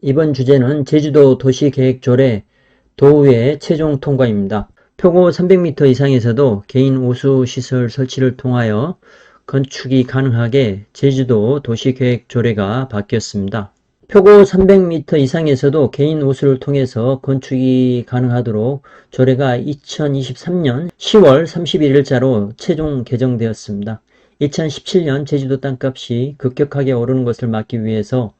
이번 주제는 제주도 도시계획조례 도의회 최종 통과입니다. 표고 300m 이상에서도 개인 오수시설 설치를 통하여 건축이 가능하게 제주도 도시계획조례가 바뀌었습니다. 표고 300m 이상에서도 개인 오수를 통해서 건축이 가능하도록 조례가 2023년 10월 31일자로 최종 개정되었습니다. 2017년 제주도 땅값이 급격하게 오르는 것을 막기 위해서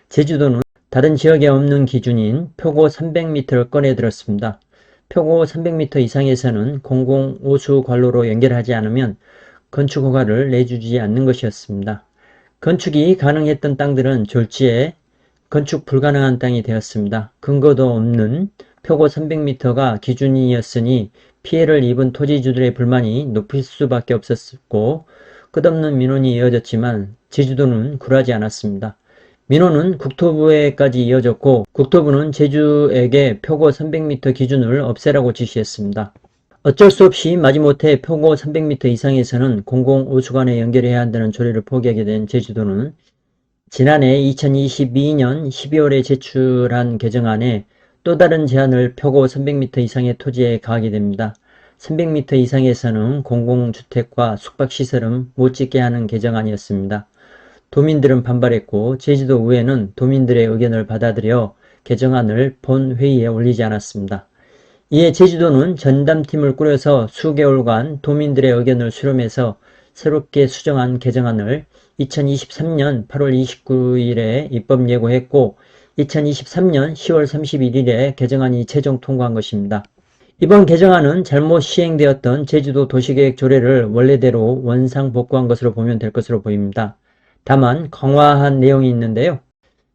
제주도는 다른 지역에 없는 기준인 표고 300m를 꺼내 들었습니다. 표고 300m 이상에서는 공공오수 관로로 연결하지 않으면 건축 허가를 내주지 않는 것이었습니다. 건축이 가능했던 땅들은 졸지에 건축 불가능한 땅이 되었습니다. 근거도 없는 표고 300m가 기준이었으니 피해를 입은 토지주들의 불만이 높을 수밖에 없었고 끝없는 민원이 이어졌지만 제주도는 굴하지 않았습니다. 민원은 국토부에까지 이어졌고 국토부는 제주에게 표고 300m 기준을 없애라고 지시했습니다. 어쩔 수 없이 마지못해 표고 300m 이상에서는 공공오수관에 연결해야 한다는 조례를 포기하게 된 제주도는 지난해 2022년 12월에 제출한 개정안에 또 다른 제한을 표고 300m 이상의 토지에 가하게 됩니다. 300m 이상에서는 공공주택과 숙박시설은 못 짓게 하는 개정안이었습니다. 도민들은 반발했고 제주도의회는 도민들의 의견을 받아들여 개정안을 본회의에 올리지 않았습니다. 이에 제주도는 전담팀을 꾸려서 수개월간 도민들의 의견을 수렴해서 새롭게 수정한 개정안을 2023년 8월 29일에 입법 예고했고 2023년 10월 31일에 개정안이 최종 통과한 것입니다. 이번 개정안은 잘못 시행되었던 제주도 도시계획 조례를 원래대로 원상복구한 것으로 보면 될 것으로 보입니다. 다만 강화한 내용이 있는데요.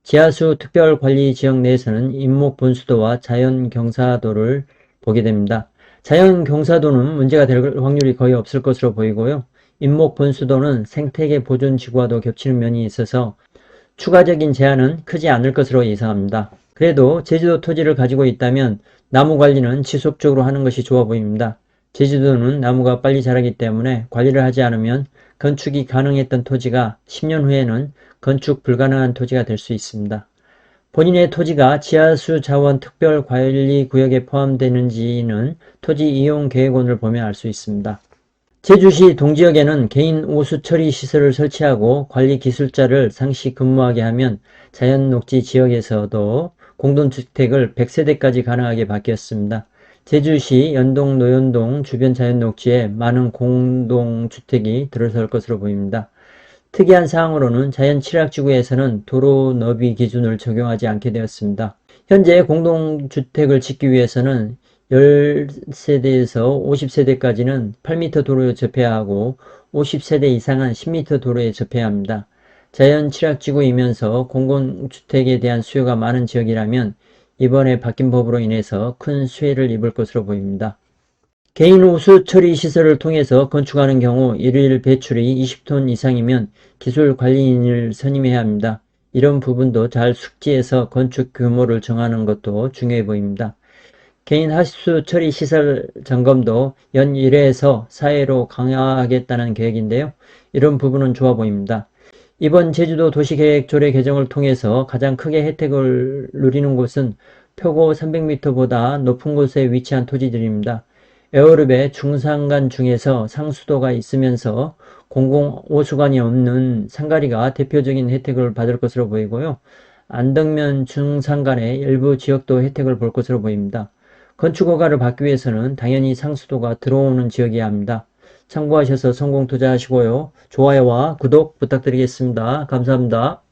지하수 특별관리지역 내에서는 인목분수도와 자연경사도를 보게 됩니다. 자연경사도는 문제가 될 확률이 거의 없을 것으로 보이고요. 인목분수도는 생태계 보존지구와도 겹치는 면이 있어서 추가적인 제한은 크지 않을 것으로 예상합니다. 그래도 제주도 토지를 가지고 있다면 나무 관리는 지속적으로 하는 것이 좋아 보입니다. 제주도는 나무가 빨리 자라기 때문에 관리를 하지 않으면 건축이 가능했던 토지가 10년 후에는 건축 불가능한 토지가 될 수 있습니다. 본인의 토지가 지하수 자원 특별관리구역에 포함되는지는 토지 이용계획원을 보면 알 수 있습니다. 제주시 동지역에는 개인 오수 처리 시설을 설치하고 관리기술자를 상시 근무하게 하면 자연녹지 지역에서도 공동주택을 100세대까지 가능하게 바뀌었습니다. 제주시 연동 노현동 주변 자연녹지에 많은 공동주택이 들어설 것으로 보입니다. 특이한 사항으로는 자연취락지구에서는 도로 너비 기준을 적용하지 않게 되었습니다. 현재 공동주택을 짓기 위해서는 10세대에서 50세대까지는 8m 도로에 접해야 하고 50세대 이상은 10m 도로에 접해야 합니다. 자연취락지구이면서 공공주택에 대한 수요가 많은 지역이라면 이번에 바뀐 법으로 인해서 큰 수혜를 입을 것으로 보입니다. 개인 오수 처리 시설을 통해서 건축하는 경우 일일 배출이 20톤 이상이면 기술관리인을 선임해야 합니다. 이런 부분도 잘 숙지해서 건축 규모를 정하는 것도 중요해 보입니다. 개인 하수 처리 시설 점검도 연 1회에서 4회로 강화하겠다는 계획인데요. 이런 부분은 좋아 보입니다. 이번 제주도 도시계획 조례 개정을 통해서 가장 크게 혜택을 누리는 곳은 표고 300m보다 높은 곳에 위치한 토지들입니다. 에어룹의 중산간 중에서 상수도가 있으면서 공공오수관이 없는 상가리가 대표적인 혜택을 받을 것으로 보이고요. 안덕면 중산간의 일부 지역도 혜택을 볼 것으로 보입니다. 건축허가를 받기 위해서는 당연히 상수도가 들어오는 지역이어야 합니다. 참고하셔서 성공 투자하시고요. 좋아요와 구독 부탁드리겠습니다. 감사합니다.